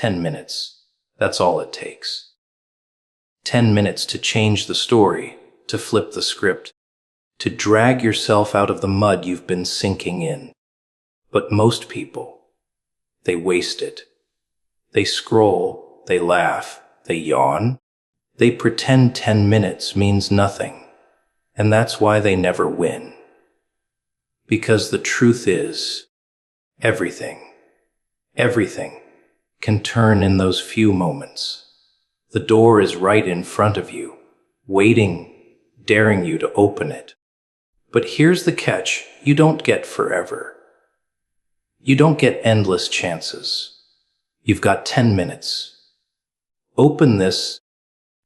10 minutes. That's all it takes. 10 minutes to change the story, to flip the script, to drag yourself out of the mud you've been sinking in. But most people, they waste it. They scroll, they laugh, they yawn. They pretend 10 minutes means nothing. And that's why they never win. Because the truth is, everything can turn in those few moments. The door is right in front of you, waiting, daring you to open it. But here's the catch: you don't get forever. You don't get endless chances. You've got 10 minutes. Open this,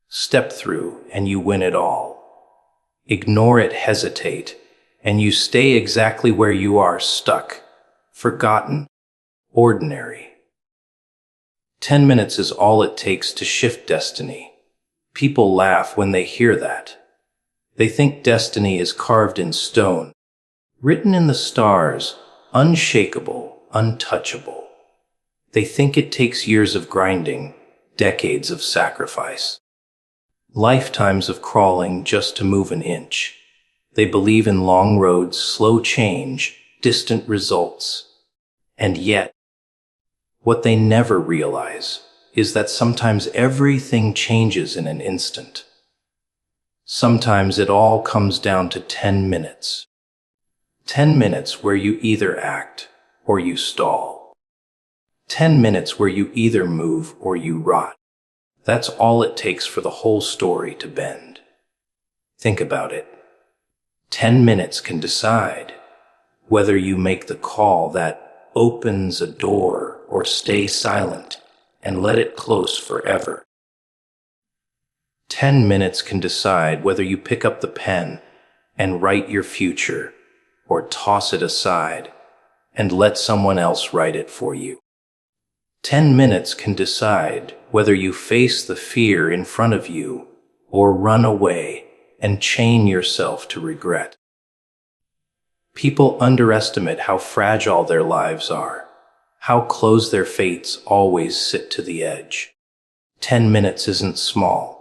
step through, and you win it all. Ignore it, hesitate, and you stay exactly where you are, stuck, forgotten, ordinary. 10 minutes is all it takes to shift destiny. People laugh when they hear that. They think destiny is carved in stone, written in the stars, unshakable, untouchable. They think it takes years of grinding, decades of sacrifice, lifetimes of crawling just to move an inch. They believe in long roads, slow change, distant results. And yet, what they never realize is that sometimes everything changes in an instant. Sometimes it all comes down to 10 minutes. 10 minutes where you either act or you stall. 10 minutes where you either move or you rot. That's all it takes for the whole story to bend. Think about it. 10 minutes can decide whether you make the call that opens a door or stay silent and let it close forever. 10 minutes can decide whether you pick up the pen and write your future or toss it aside and let someone else write it for you. 10 minutes can decide whether you face the fear in front of you or run away and chain yourself to regret. People underestimate how fragile their lives are, how close their fates always sit to the edge. 10 minutes isn't small.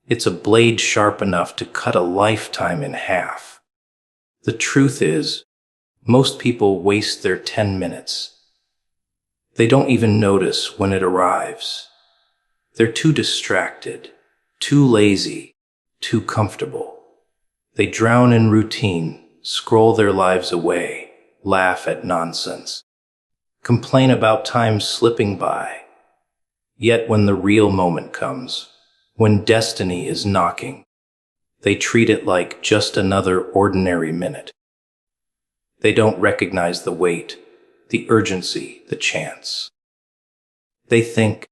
It's a blade sharp enough to cut a lifetime in half. The truth is, most people waste their 10 minutes. They don't even notice when it arrives. They're too distracted, too lazy, too comfortable. They drown in routine, scroll their lives away, laugh at nonsense, complain about time slipping by. Yet when the real moment comes, when destiny is knocking, they treat it like just another ordinary minute. They don't recognize the weight, the urgency, the chance. They think,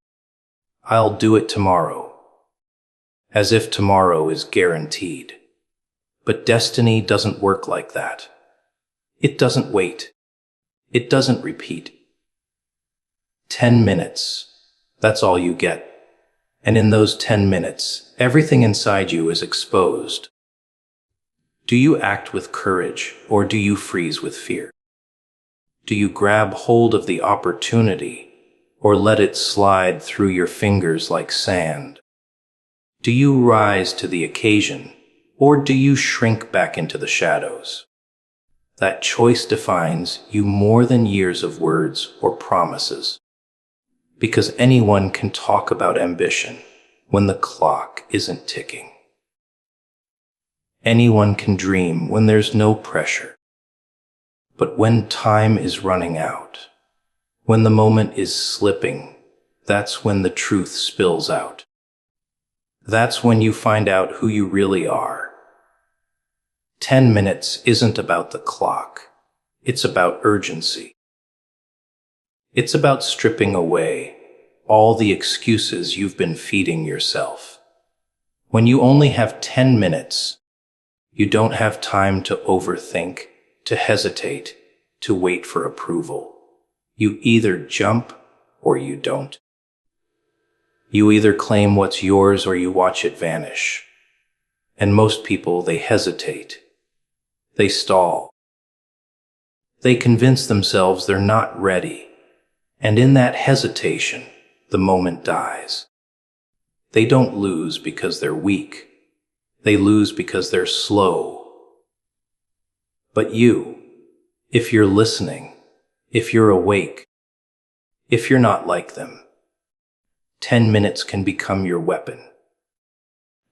I'll do it tomorrow, as if tomorrow is guaranteed. But destiny doesn't work like that. It doesn't wait. It doesn't repeat. 10 minutes, that's all you get. And in those 10 minutes, everything inside you is exposed. Do you act with courage or do you freeze with fear? Do you grab hold of the opportunity or let it slide through your fingers like sand? Do you rise to the occasion or do you shrink back into the shadows? That choice defines you more than years of words or promises. Because anyone can talk about ambition when the clock isn't ticking. Anyone can dream when there's no pressure. But when time is running out, when the moment is slipping, that's when the truth spills out. That's when you find out who you really are. 10 minutes isn't about the clock. It's about urgency. It's about stripping away all the excuses you've been feeding yourself. When you only have 10 minutes, you don't have time to overthink, to hesitate, to wait for approval. You either jump or you don't. You either claim what's yours or you watch it vanish. And most people, they hesitate. They stall. They convince themselves they're not ready. And in that hesitation, the moment dies. They don't lose because they're weak. They lose because they're slow. But you, if you're listening, if you're awake, if you're not like them, 10 minutes can become your weapon.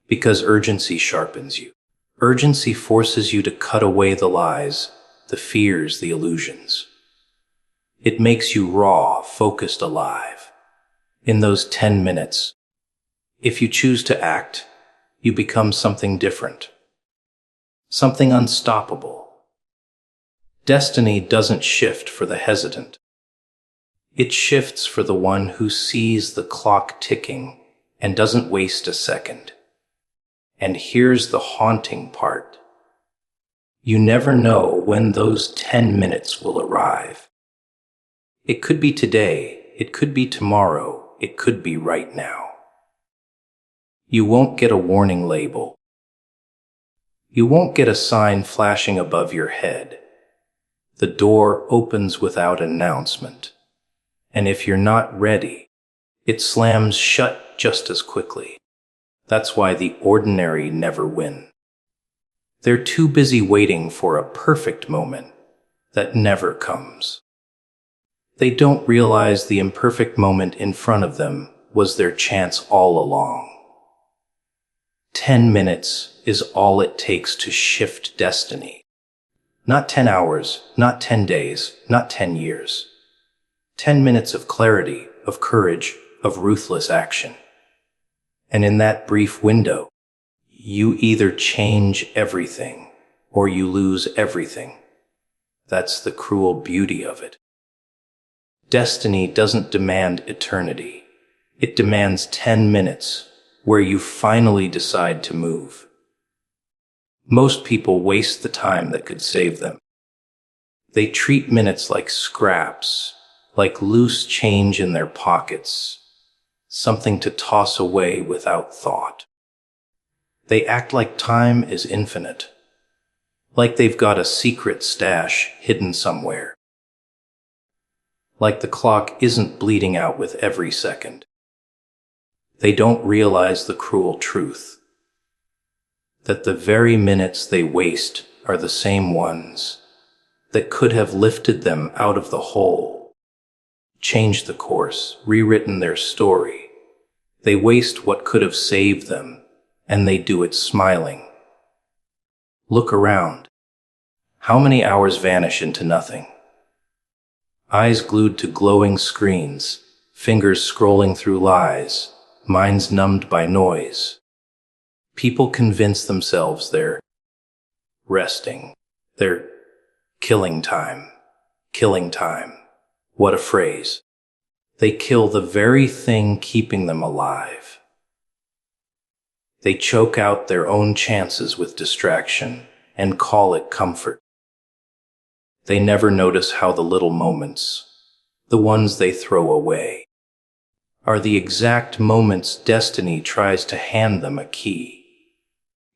Because urgency sharpens you. Urgency forces you to cut away the lies, the fears, the illusions. It makes you raw, focused, alive. In those 10 minutes, if you choose to act, you become something different. Something unstoppable. Destiny doesn't shift for the hesitant. It shifts for the one who sees the clock ticking and doesn't waste a second. And here's the haunting part. You never know when those 10 minutes will arrive. It could be today, it could be tomorrow, it could be right now. You won't get a warning label. You won't get a sign flashing above your head. The door opens without announcement. And if you're not ready, it slams shut just as quickly. That's why the ordinary never win. They're too busy waiting for a perfect moment that never comes. They don't realize the imperfect moment in front of them was their chance all along. 10 minutes is all it takes to shift destiny. Not 10 hours, not 10 days, not 10 years. 10 minutes of clarity, of courage, of ruthless action. And in that brief window, you either change everything or you lose everything. That's the cruel beauty of it. Destiny doesn't demand eternity. It demands 10 minutes where you finally decide to move. Most people waste the time that could save them. They treat minutes like scraps, like loose change in their pockets, something to toss away without thought. They act like time is infinite, like they've got a secret stash hidden somewhere, like the clock isn't bleeding out with every second. They don't realize the cruel truth, that the very minutes they waste are the same ones that could have lifted them out of the hole, changed the course, rewritten their story. They waste what could have saved them, and they do it smiling. Look around. How many hours vanish into nothing? Eyes glued to glowing screens, fingers scrolling through lies, minds numbed by noise. People convince themselves they're resting. They're killing time. Killing time. What a phrase. They kill the very thing keeping them alive. They choke out their own chances with distraction and call it comfort. They never notice how the little moments, the ones they throw away, are the exact moments destiny tries to hand them a key.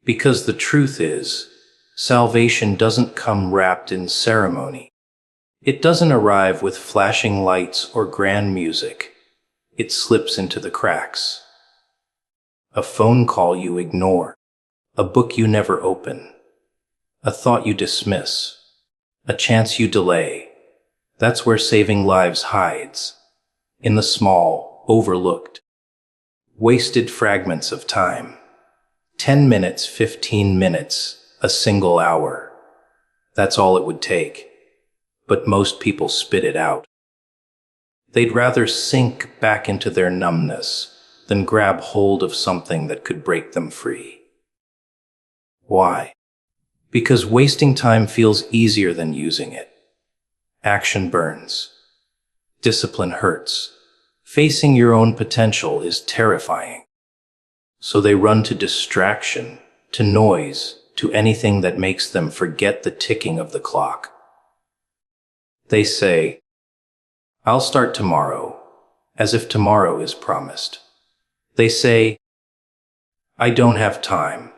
Because the truth is, salvation doesn't come wrapped in ceremony. It doesn't arrive with flashing lights or grand music. It slips into the cracks. A phone call you ignore, a book you never open, a thought you dismiss, a chance you delay. That's where saving lives hides, in the small, overlooked, wasted fragments of time. 10 minutes, 15 minutes, a single hour. That's all it would take. But most people spit it out. They'd rather sink back into their numbness than grab hold of something that could break them free. Why? Because wasting time feels easier than using it. Action burns. Discipline hurts. Facing your own potential is terrifying. So they run to distraction, to noise, to anything that makes them forget the ticking of the clock. They say, "I'll start tomorrow," as if tomorrow is promised. They say, "I don't have time,"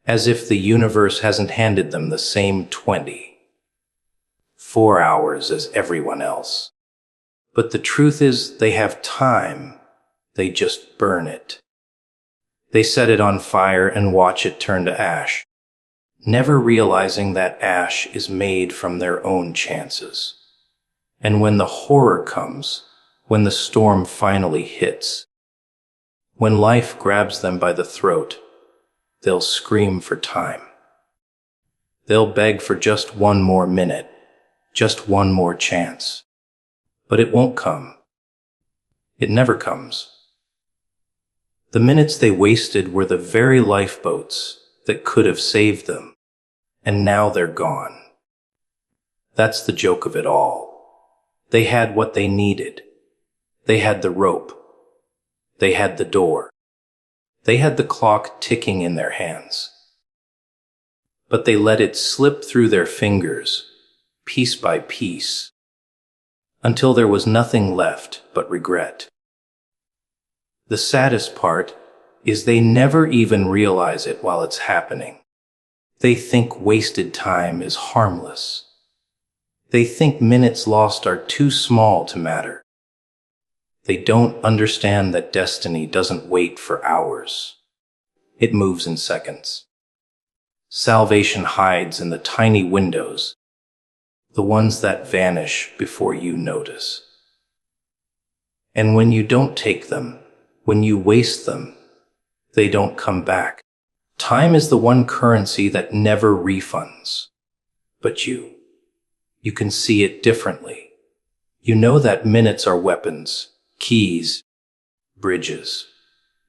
as if the universe hasn't handed them the same 24 hours as everyone else. But the truth is, they have time, They just burn it. They set it on fire and watch it turn to ash, never realizing that ash is made from their own chances. And when the horror comes, when the storm finally hits, when life grabs them by the throat, they'll scream for time. They'll beg for just one more minute, just one more chance. But it won't come. It never comes. The minutes they wasted were the very lifeboats that could have saved them, and now they're gone. That's the joke of it all. They had what they needed. They had the rope. They had the door. They had the clock ticking in their hands. But they let it slip through their fingers, piece by piece, until there was nothing left but regret. The saddest part is they never even realize it while it's happening. They think wasted time is harmless. They think minutes lost are too small to matter. They don't understand that destiny doesn't wait for hours. It moves in seconds. Salvation hides in the tiny windows, the ones that vanish before you notice. And when you don't take them, when you waste them, they don't come back. Time is the one currency that never refunds. But you can see it differently. You know that minutes are weapons, keys, bridges.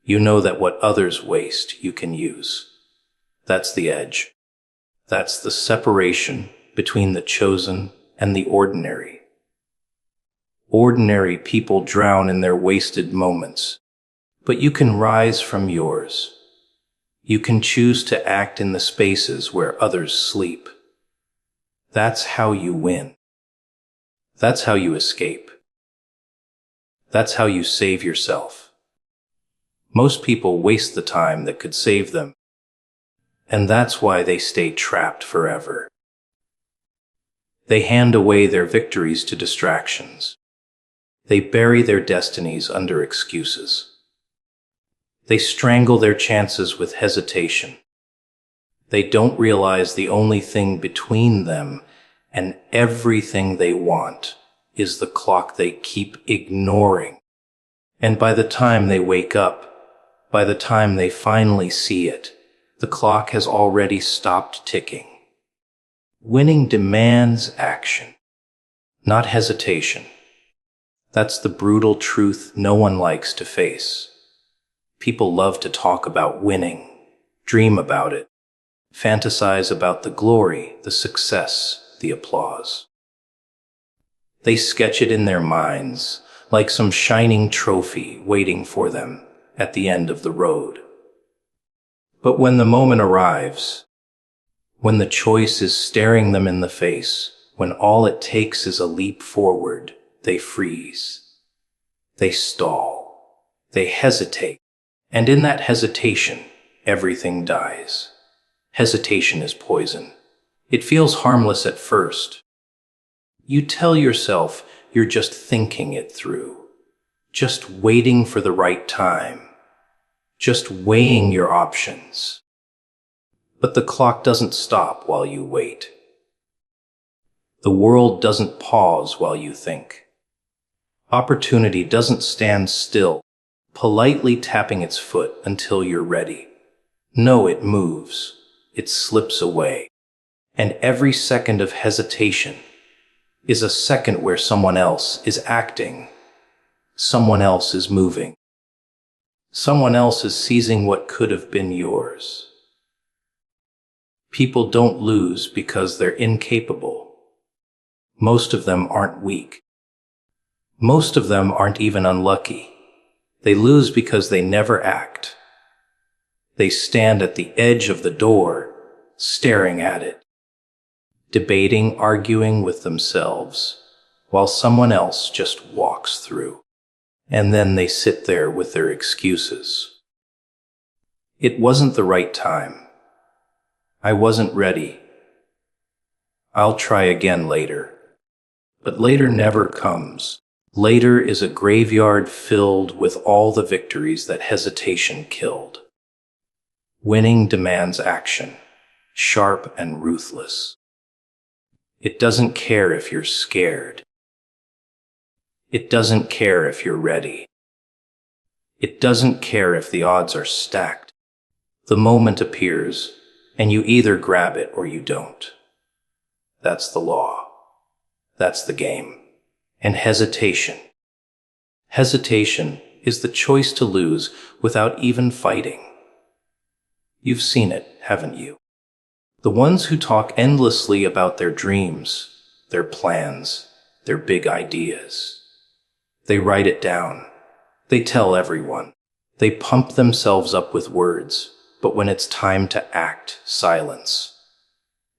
You know that what others waste, you can use. That's the edge. That's the separation between the chosen and the ordinary. Ordinary people drown in their wasted moments, but you can rise from yours. You can choose to act in the spaces where others sleep. That's how you win. That's how you escape. That's how you save yourself. Most people waste the time that could save them, and that's why they stay trapped forever. They hand away their victories to distractions. They bury their destinies under excuses. They strangle their chances with hesitation. They don't realize the only thing between them and everything they want is the clock they keep ignoring. And by the time they wake up, by the time they finally see it, the clock has already stopped ticking. Winning demands action, not hesitation. That's the brutal truth no one likes to face. People love to talk about winning, dream about it, fantasize about the glory, the success, the applause. They sketch it in their minds like some shining trophy waiting for them at the end of the road. But when the moment arrives, when the choice is staring them in the face, when all it takes is a leap forward, they freeze. They stall. They hesitate. And in that hesitation, everything dies. Hesitation is poison. It feels harmless at first. You tell yourself you're just thinking it through, just waiting for the right time, just weighing your options. But the clock doesn't stop while you wait. The world doesn't pause while you think. Opportunity doesn't stand still, politely tapping its foot until you're ready. No, it moves. It slips away. And every second of hesitation is a second where someone else is acting. Someone else is moving. Someone else is seizing what could have been yours. People don't lose because they're incapable. Most of them aren't weak. Most of them aren't even unlucky. They lose because they never act. They stand at the edge of the door, staring at it, debating, arguing with themselves, while someone else just walks through. And then they sit there with their excuses. It wasn't the right time. I wasn't ready. I'll try again later. But later never comes. Later is a graveyard filled with all the victories that hesitation killed. Winning demands action, sharp and ruthless. It doesn't care if you're scared. It doesn't care if you're ready. It doesn't care if the odds are stacked. The moment appears, and you either grab it or you don't. That's the law. That's the game. And hesitation. Hesitation is the choice to lose without even fighting. You've seen it, haven't you? The ones who talk endlessly about their dreams, their plans, their big ideas. They write it down. They tell everyone. They pump themselves up with words, but when it's time to act, silence.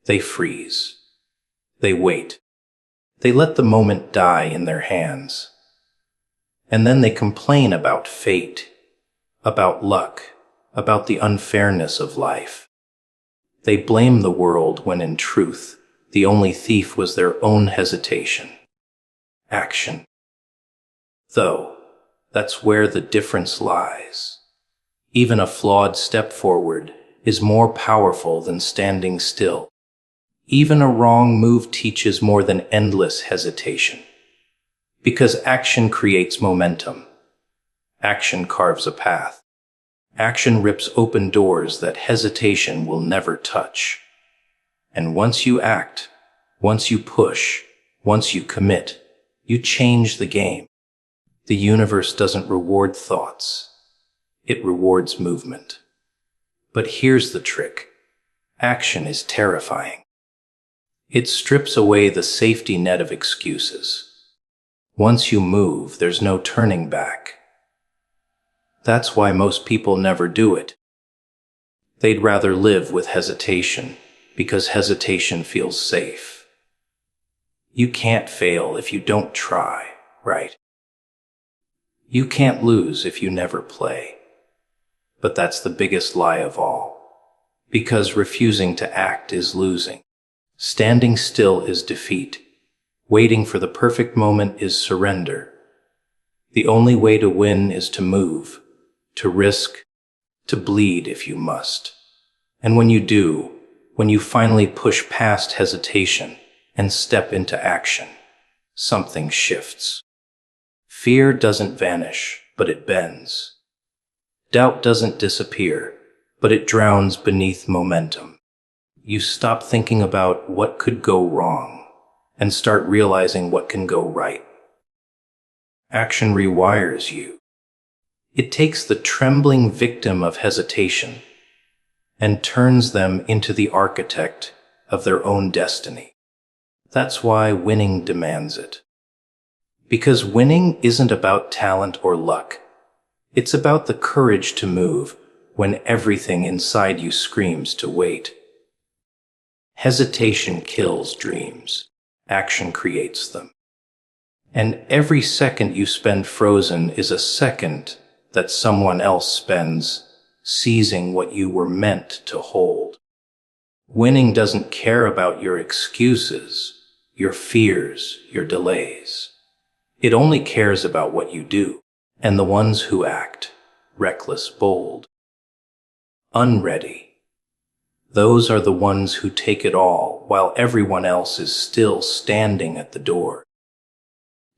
They freeze. They wait. They let the moment die in their hands. And then they complain about fate, about luck, about the unfairness of life. They blame the world when in truth, the only thief was their own hesitation. Action. Though, that's where the difference lies. Even a flawed step forward is more powerful than standing still. Even a wrong move teaches more than endless hesitation. Because action creates momentum. Action carves a path. Action rips open doors that hesitation will never touch. And once you act, once you push, once you commit, you change the game. The universe doesn't reward thoughts. It rewards movement. But here's the trick. Action is terrifying. It strips away the safety net of excuses. Once you move, there's no turning back. That's why most people never do it. They'd rather live with hesitation, because hesitation feels safe. You can't fail if you don't try, right? You can't lose if you never play. But that's the biggest lie of all. Because refusing to act is losing. Standing still is defeat. Waiting for the perfect moment is surrender. The only way to win is to move, to risk, to bleed if you must. And when you do, when you finally push past hesitation and step into action, something shifts. Fear doesn't vanish, but it bends. Doubt doesn't disappear, but it drowns beneath momentum. You stop thinking about what could go wrong and start realizing what can go right. Action rewires you. It takes the trembling victim of hesitation and turns them into the architect of their own destiny. That's why winning demands it. Because winning isn't about talent or luck. It's about the courage to move when everything inside you screams to wait. Hesitation kills dreams. Action creates them. And every second you spend frozen is a second that someone else spends seizing what you were meant to hold. Winning doesn't care about your excuses, your fears, your delays. It only cares about what you do. And the ones who act, reckless, bold, unready. Those are the ones who take it all while everyone else is still standing at the door,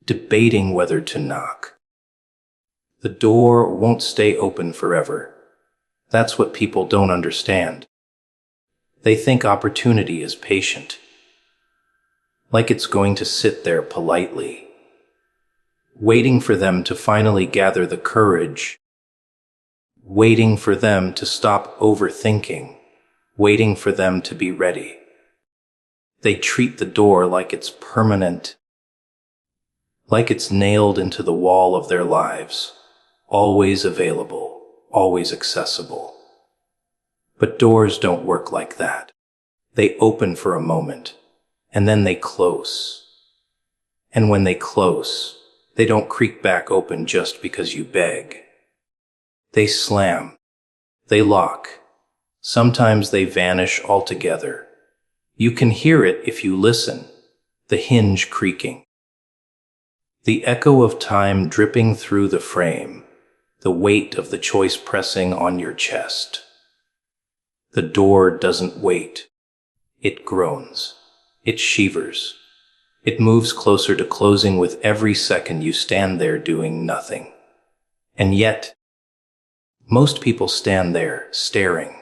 debating whether to knock. The door won't stay open forever. That's what people don't understand. They think opportunity is patient, like it's going to sit there politely, waiting for them to finally gather the courage, waiting for them to stop overthinking, waiting for them to be ready. They treat the door like it's permanent, like it's nailed into the wall of their lives, always available, always accessible. But doors don't work like that. They open for a moment, and then they close. And when they close, they don't creak back open just because you beg. They slam. They lock. Sometimes they vanish altogether. You can hear it if you listen, the hinge creaking. The echo of time dripping through the frame, the weight of the choice pressing on your chest. The door doesn't wait. It groans. It shivers. It moves closer to closing with every second you stand there doing nothing. And yet, most people stand there, staring.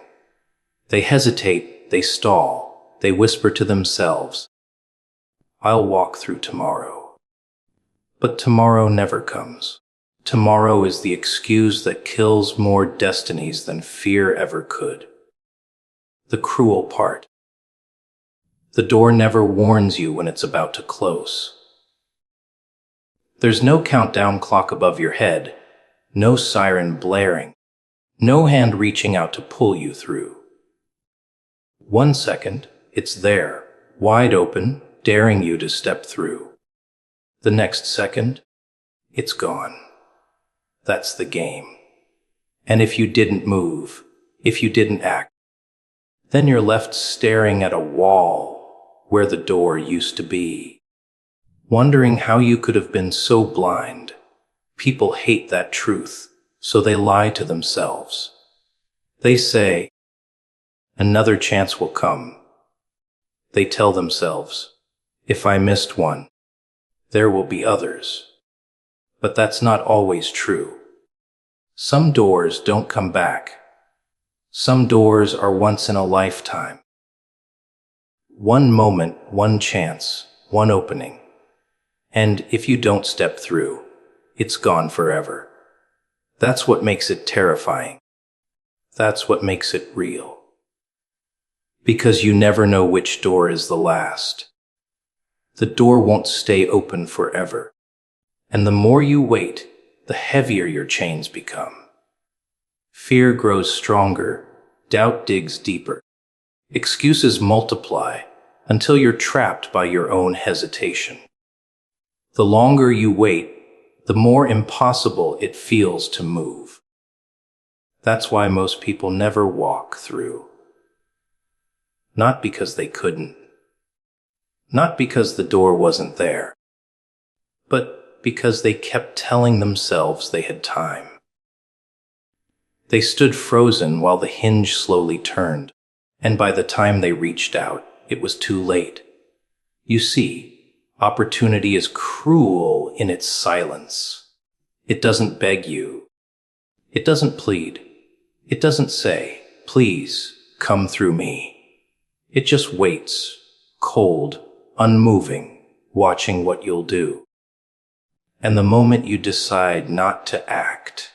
They hesitate, they stall, they whisper to themselves, "I'll walk through tomorrow." But tomorrow never comes. Tomorrow is the excuse that kills more destinies than fear ever could. The cruel part. The door never warns you when it's about to close. There's no countdown clock above your head, no siren blaring, no hand reaching out to pull you through. 1 second, it's there, wide open, daring you to step through. The next second, it's gone. That's the game. And if you didn't move, if you didn't act, then you're left staring at a wall where the door used to be, wondering how you could have been so blind. People hate that truth, so they lie to themselves. They say, "Another chance will come." They tell themselves, "If I missed one, there will be others." But that's not always true. Some doors don't come back. Some doors are once in a lifetime. One moment, one chance, one opening. And if you don't step through, it's gone forever. That's what makes it terrifying. That's what makes it real. Because you never know which door is the last. The door won't stay open forever. And the more you wait, the heavier your chains become. Fear grows stronger, doubt digs deeper. Excuses multiply until you're trapped by your own hesitation. The longer you wait, the more impossible it feels to move. That's why most people never walk through. Not because they couldn't. Not because the door wasn't there. But because they kept telling themselves they had time. They stood frozen while the hinge slowly turned, and by the time they reached out, it was too late. You see, opportunity is cruel in its silence. It doesn't beg you. It doesn't plead. It doesn't say, "Please, come through me." It just waits, cold, unmoving, watching what you'll do. And the moment you decide not to act,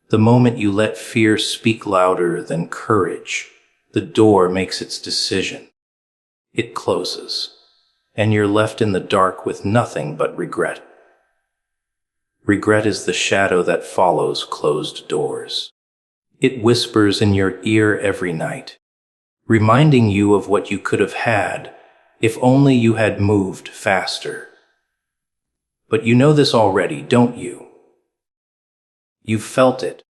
the moment you let fear speak louder than courage, the door makes its decision. It closes, and you're left in the dark with nothing but regret. Regret is the shadow that follows closed doors. It whispers in your ear every night, reminding you of what you could have had if only you had moved faster. But you know this already, don't you? You've felt it.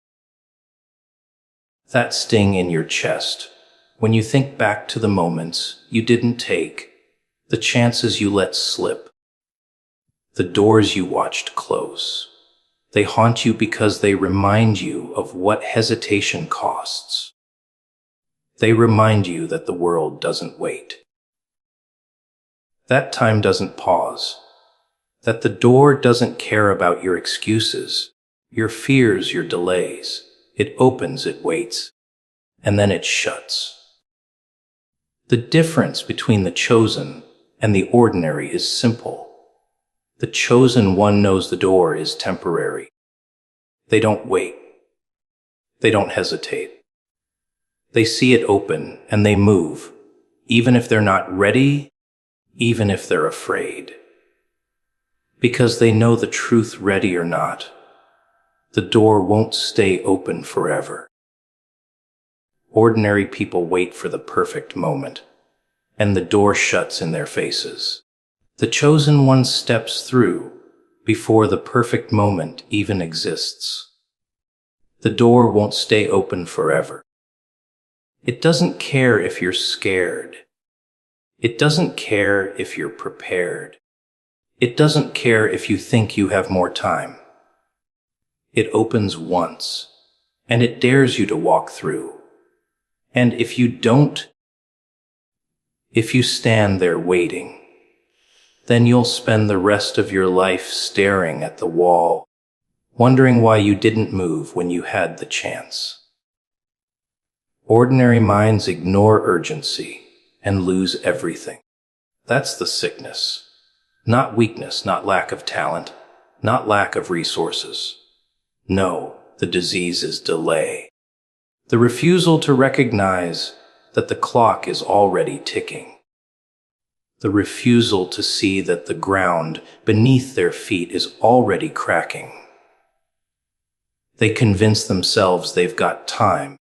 That sting in your chest, when you think back to the moments you didn't take, the chances you let slip, the doors you watched close. They haunt you because they remind you of what hesitation costs. They remind you that the world doesn't wait. That time doesn't pause. That the door doesn't care about your excuses, your fears, your delays. It opens, it waits, and then it shuts. The difference between the chosen and the ordinary is simple. The chosen one knows the door is temporary. They don't wait. They don't hesitate. They see it open and they move, even if they're not ready, even if they're afraid. Because they know the truth, ready or not, the door won't stay open forever. Ordinary people wait for the perfect moment, and the door shuts in their faces. The chosen one steps through before the perfect moment even exists. The door won't stay open forever. It doesn't care if you're scared. It doesn't care if you're prepared. It doesn't care if you think you have more time. It opens once, and it dares you to walk through. And if you stand there waiting, then you'll spend the rest of your life staring at the wall, wondering why you didn't move when you had the chance. Ordinary minds ignore urgency and lose everything. That's the sickness. Not weakness, not lack of talent, not lack of resources. No, the disease is delay. The refusal to recognize that the clock is already ticking. The refusal to see that the ground beneath their feet is already cracking. They convince themselves they've got time.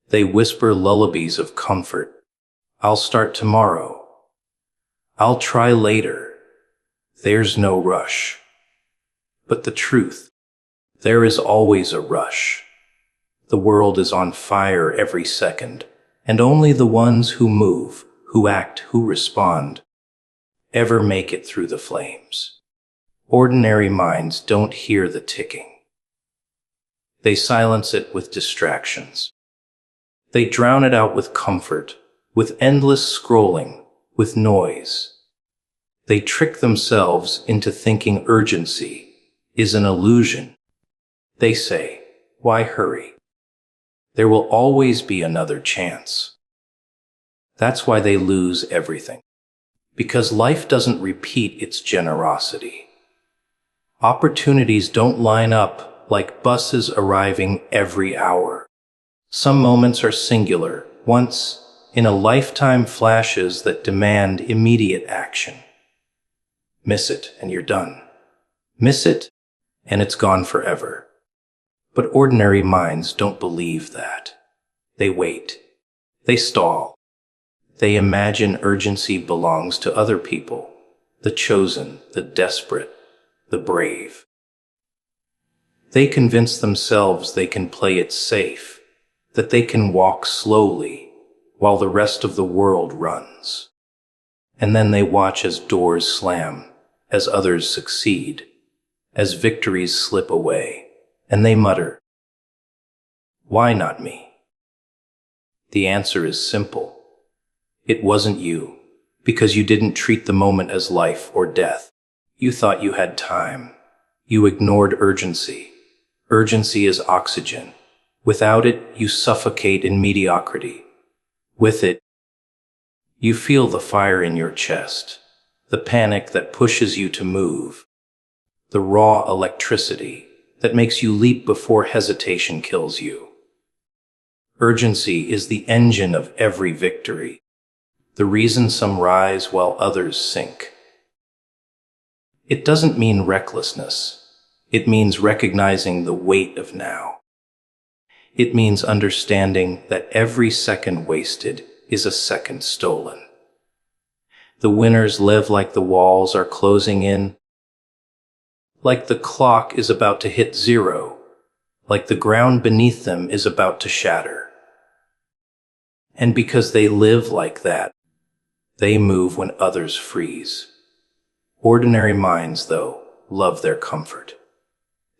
They whisper lullabies of comfort. I'll start tomorrow. I'll try later. There's no rush. But the truth, there is always a rush. The world is on fire every second, and only the ones who move, who act, who respond, ever make it through the flames. Ordinary minds don't hear the ticking. They silence it with distractions. They drown it out with comfort, with endless scrolling, with noise. They trick themselves into thinking urgency is an illusion. They say, why hurry? There will always be another chance. That's why they lose everything. Because life doesn't repeat its generosity. Opportunities don't line up like buses arriving every hour. Some moments are singular, once in a lifetime flashes that demand immediate action. Miss it and you're done. Miss it and it's gone forever. But ordinary minds don't believe that. They wait. They stall. They imagine urgency belongs to other people, the chosen, the desperate, the brave. They convince themselves they can play it safe, that they can walk slowly while the rest of the world runs. And then they watch as doors slam, as others succeed, as victories slip away, and they mutter, why not me? The answer is simple. It wasn't you, because you didn't treat the moment as life or death. You thought you had time. You ignored urgency. Urgency is oxygen. Without it, you suffocate in mediocrity. With it, you feel the fire in your chest, the panic that pushes you to move, the raw electricity that makes you leap before hesitation kills you. Urgency is the engine of every victory, the reason some rise while others sink. It doesn't mean recklessness. It means recognizing the weight of now. It means understanding that every second wasted is a second stolen. The winners live like the walls are closing in, like the clock is about to hit zero, like the ground beneath them is about to shatter. And because they live like that, they move when others freeze. Ordinary minds, though, love their comfort.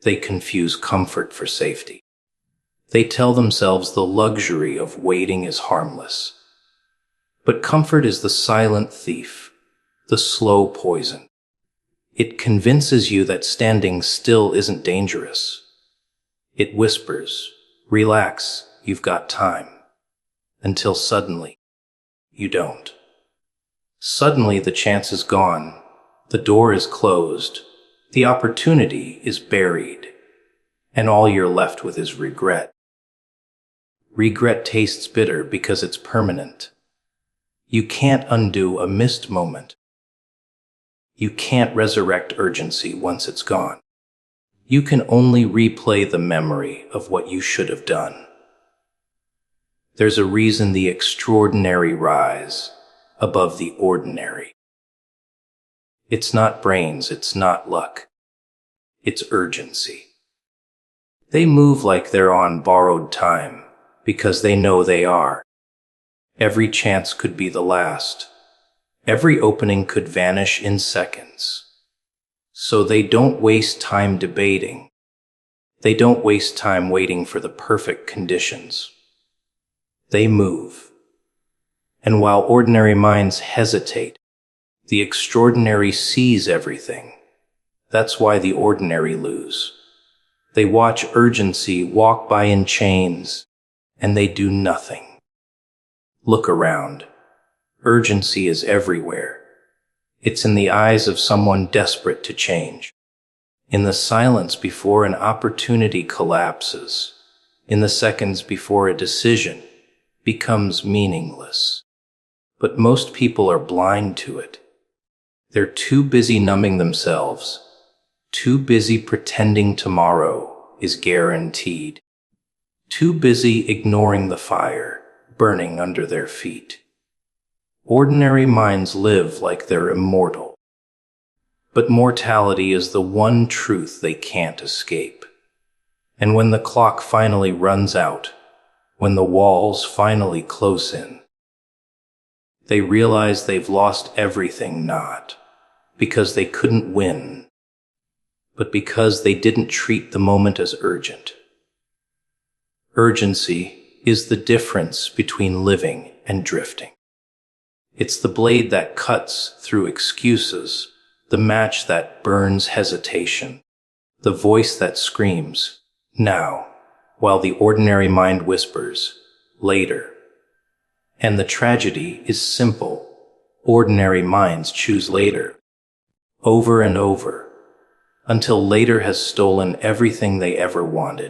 They confuse comfort for safety. They tell themselves the luxury of waiting is harmless. But comfort is the silent thief, the slow poison. It convinces you that standing still isn't dangerous. It whispers, relax, you've got time. Until suddenly, you don't. Suddenly the chance is gone, the door is closed, the opportunity is buried, and all you're left with is regret. Regret tastes bitter because it's permanent. You can't undo a missed moment. You can't resurrect urgency once it's gone. You can only replay the memory of what you should have done. There's a reason the extraordinary rise above the ordinary. It's not brains, it's not luck. It's urgency. They move like they're on borrowed time because they know they are. Every chance could be the last. Every opening could vanish in seconds. So they don't waste time debating. They don't waste time waiting for the perfect conditions. They move. And while ordinary minds hesitate, the extraordinary sees everything. That's why the ordinary lose. They watch urgency walk by in chains, and they do nothing. Look around. Urgency is everywhere. It's in the eyes of someone desperate to change. In the silence before an opportunity collapses. In the seconds before a decision becomes meaningless. But most people are blind to it. They're too busy numbing themselves, too busy pretending tomorrow is guaranteed, too busy ignoring the fire burning under their feet. Ordinary minds live like they're immortal. But mortality is the one truth they can't escape. And when the clock finally runs out, when the walls finally close in, they realize they've lost everything, not because they couldn't win, but because they didn't treat the moment as urgent. Urgency is the difference between living and drifting. It's the blade that cuts through excuses, the match that burns hesitation, the voice that screams, now, while the ordinary mind whispers, later. And the tragedy is simple. Ordinary minds choose later, over and over, until later has stolen everything they ever wanted.